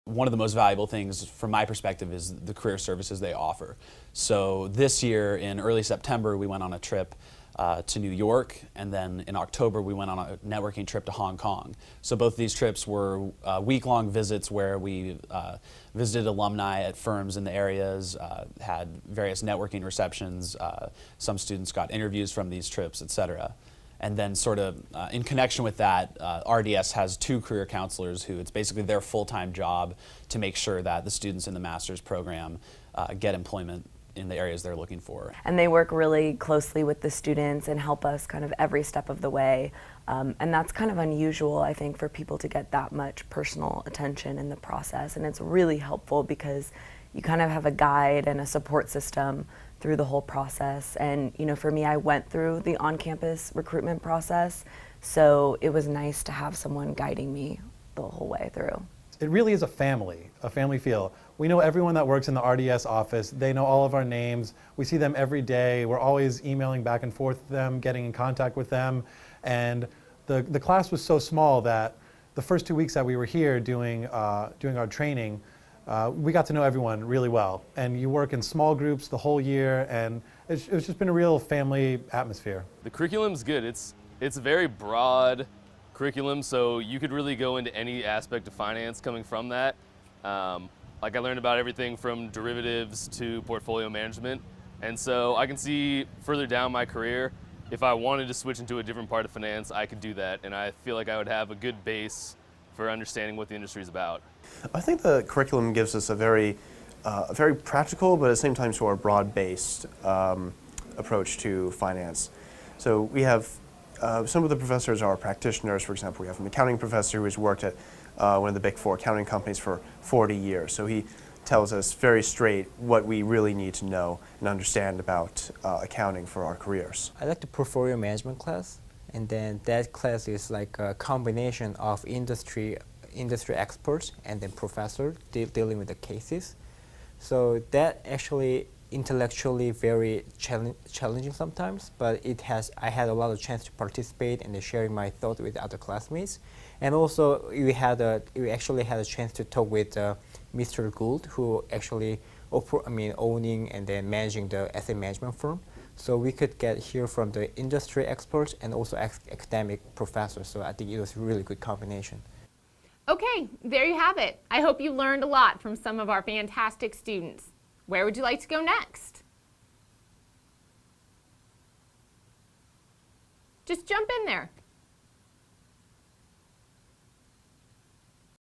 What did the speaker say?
One of the most valuable things from my perspective is the career services they offer. So this year in early September we went on a trip to New York, and then in October we went on a networking trip to Hong Kong. So both of these trips were week-long visits where we visited alumni at firms in the areas, had various networking receptions, some students got interviews from these trips, etc. And then sort of in connection with that, RDS has 2 career counselors who it's basically their full-time job to make sure that the students in the master's program get employment in the areas they're looking for. And they work really closely with the students and help us kind of every step of the way. And that's kind of unusual, I think, for people to get that much personal attention in the process. And it's really helpful because you kind of have a guide and a support system through the whole process. And you know, for me, I went through the on-campus recruitment process, so it was nice to have someone guiding me the whole way through. It really is a family feel. We know everyone that works in the RDS office. They know all of our names. We see them every day. We're always emailing back and forth with them, getting in contact with them. And the class was so small that the first 2 weeks that we were here doing our training, we got to know everyone really well. And you work in small groups the whole year, and it's just been a real family atmosphere. The curriculum's good. It's a very broad curriculum, so you could really go into any aspect of finance coming from that. Like I learned about everything from derivatives to portfolio management, and so I can see further down my career, if I wanted to switch into a different part of finance, I could do that, and I feel like I would have a good base for understanding what the industry is about. I think the curriculum gives us a very practical, but at the same time sort of broad-based approach to finance. So we have some of the professors are practitioners. For example, we have an accounting professor who has worked at one of the big 4 accounting companies for 40 years. So he tells us very straight what we really need to know and understand about accounting for our careers. I like the portfolio management class, and then that class is like a combination of industry experts and then professor dealing with the cases. So that actually intellectually very challenging sometimes, but I had a lot of chance to participate and sharing my thoughts with other classmates. And also we actually had a chance to talk with Mr. Gould, who actually owning and then managing the asset management firm. So we could hear from the industry experts and also academic professors. So I think it was a really good combination. Okay, there you have it. I hope you learned a lot from some of our fantastic students. Where would you like to go next? Just jump in there.